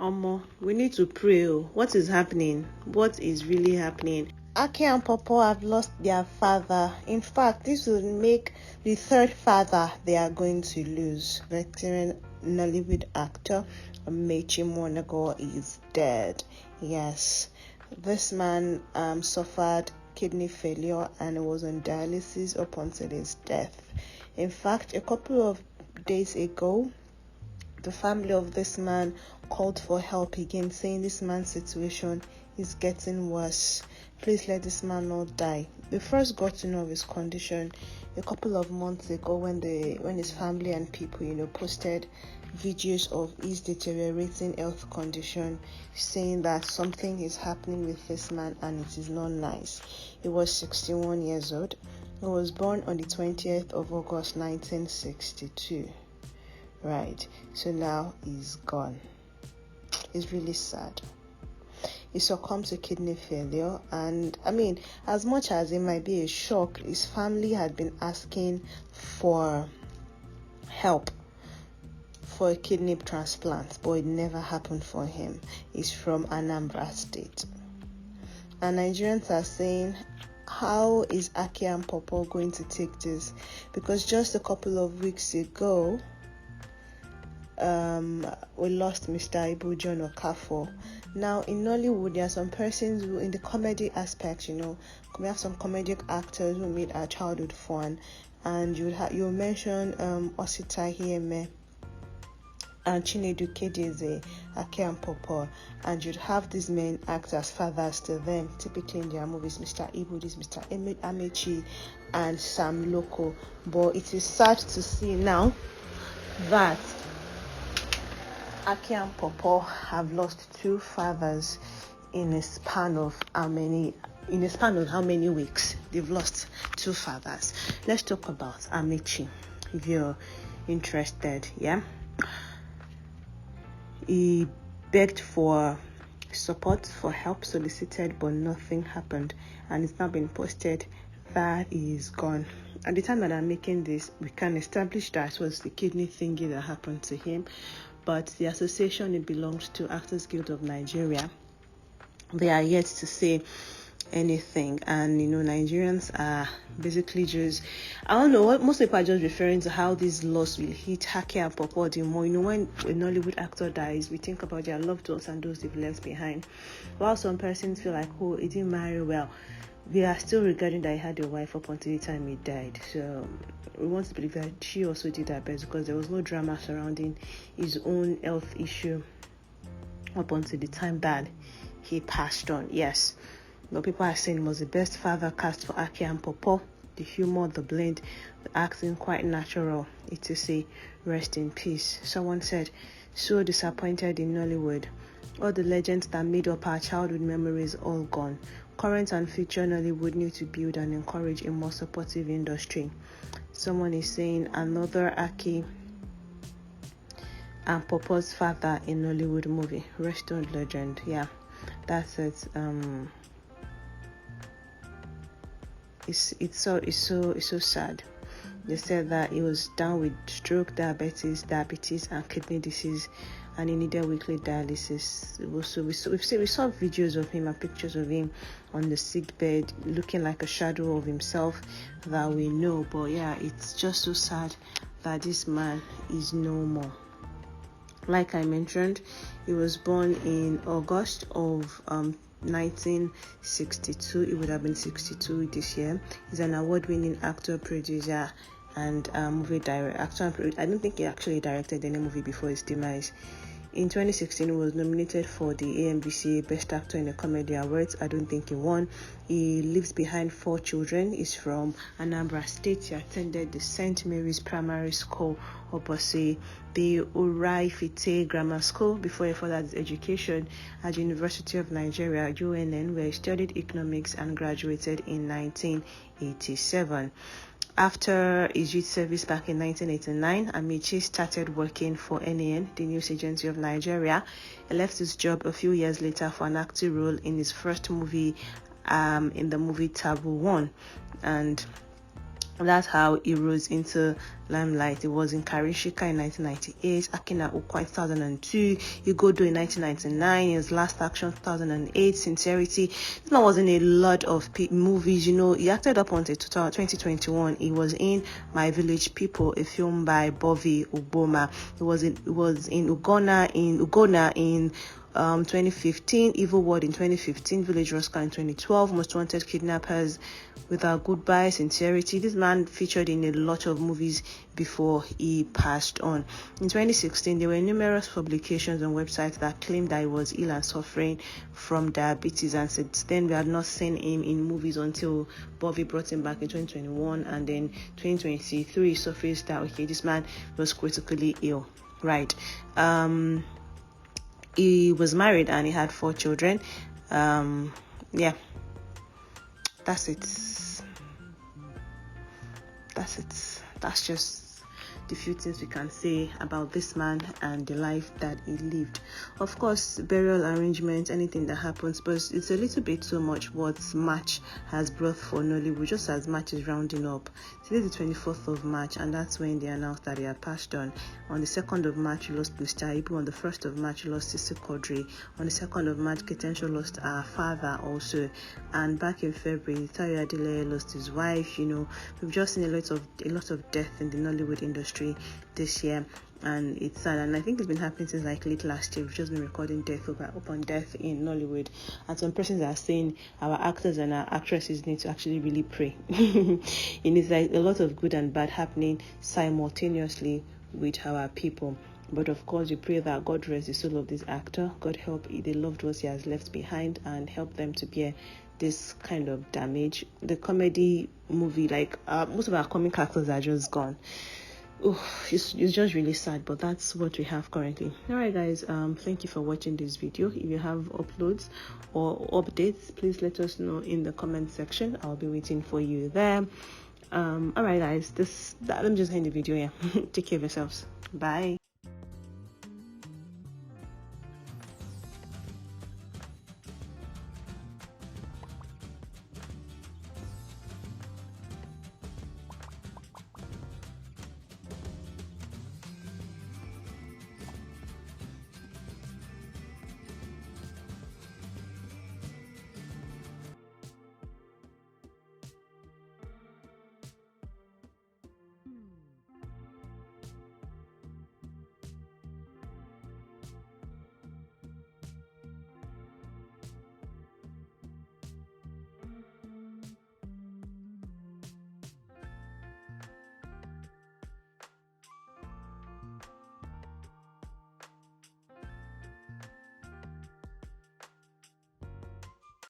We need to pray. What is happening? What is really happening? Aki and Popo have lost their father. In fact, this will make the third father they are going to lose. Veteran Nollywood actor Amaechi Muonagor is dead. Yes, this man suffered kidney failure and was on dialysis up until his death. In fact, a couple of days ago, the family of this man called for help again, saying this man's situation is getting worse. Please let this man not die. We first got to know of his condition a couple of months ago when his family and people, posted videos of his deteriorating health condition, saying that something is happening with this man and it is not nice. He was 61 years old. He was born on the 20th of August 1962. Right, so now he's gone. It's really sad. He succumbed to kidney failure, and as much as it might be a shock, his family had been asking for help for a kidney transplant, but it never happened for him. He's from Anambra State, and Nigerians are saying, how is Aki and Popo going to take this? Because just a couple of weeks ago, we lost Mr. Ibu John Okafor. Now in Nollywood, there are some persons who, in the comedy aspect, we have some comedic actors who made our childhood fun, and you mention Osita Hieme and Chinedu Kedeze, Aki and Popo, and you'd have these men act as fathers to them, typically in their movies. Mr. Ibu, this Mr. Amaechi, and Sam Loco. But it is sad to see now that Aki and Popo have lost two fathers in a span of how many weeks? They've lost two fathers. Let's talk about Amaechi, if you're interested. Yeah, he begged for support, for help, solicited, but nothing happened, and it's now been posted that he is gone. At the time that I'm making this, we can establish that it was the kidney thingy that happened to him. But the association it belongs to, Actors Guild of Nigeria, they are yet to say anything. And Nigerians are basically just, I don't know, what most people are just referring to how this loss will hit Aki and Popo the more. When a Nollywood actor dies, we think about their loved ones and those they've left behind. While some persons feel like, oh, he didn't marry well, we are still regarding that he had a wife up until the time he died. So we want to believe that she also did her best, because there was no drama surrounding his own health issue up until the time that he passed on. Yes, but people are saying it was the best father cast for Aki and Popo. The humor, the blend, the acting, quite natural. It is a rest in peace. Someone said, so disappointed in Nollywood. All the legends that made up our childhood memories all gone. Current and future Nollywood need to build and encourage a more supportive industry. Someone is saying another Aki and Popo's father in Nollywood movie. Rest on legend. Yeah, that's it. It's so sad. They said that he was down with stroke, diabetes, and kidney disease, and he needed weekly dialysis. We saw videos of him and pictures of him on the sick bed, looking like a shadow of himself that we know. But yeah, it's just so sad that this man is no more. Like I mentioned, he was born in August of 1962. He would have been 62 this year. He's an award-winning actor, producer, and movie director. I don't think he actually directed any movie before his demise. In 2016, he was nominated for the AMVCA Best Actor in a Comedy Awards. I don't think he won. He leaves behind 4 children. He's from Anambra State. He attended the St. Mary's Primary School, opposite the Uraifite Grammar School, before he furthered his education at the University of Nigeria, UNN, where he studied economics and graduated in 1987. After his youth service back in 1989, Amaechi started working for NAN, the news agency of Nigeria. He left his job a few years later for an acting role in his first movie, in the movie Taboo 1. And That's how he rose into limelight. It was in Karishika in 1998, Akina Ukwa in 2002, Igodo in 1999, his last action 2008, Sincerity. This man was in a lot of movies, he acted up until 2021. He was in My Village People, a film by Bobby Uboma. He was in Ugona in 2015, Evil World in 2015, Village Rosca in 2012, Most Wanted Kidnappers, Without Goodbye, Sincerity. This man featured in a lot of movies before he passed on. In 2016, there were numerous publications and websites that claimed that he was ill and suffering from diabetes, and since then we had not seen him in movies until Bobby brought him back in 2021, and then 2023 surfaced that okay, this man was critically ill. Right. He was married and he had 4 children. Yeah, that's it. That's just the few things we can say about this man and the life that he lived. Of course, burial arrangements, anything that happens, but it's a little bit too much what March has brought for Nollywood, just as March is rounding up. Today is the 24th of March, and that's when they announced that he had passed on. On the 2nd of March, we lost Mr. Ibu. On the 1st of March, we lost SISI QUADRI. On the 2nd of March, Ketensho lost our father also. And back in February, Tayo Adele lost his wife. We've just seen a lot of death in the Nollywood industry this year, and it's sad, and I think it's been happening since like late last year. We've just been recording death upon death in Nollywood, and some persons are saying our actors and our actresses need to actually really pray. It's like a lot of good and bad happening simultaneously with our people. But of course, we pray that God rest the soul of this actor. God help the loved ones he has left behind and help them to bear this kind of damage. The comedy movie, like most of our comic actors are just gone. It's just really sad, but that's what we have currently. All right, guys, thank you for watching this video. If you have uploads or updates, please let us know in the comment section. I'll be waiting for you there. All right, guys, let me just end the video here. Take care of yourselves. Bye.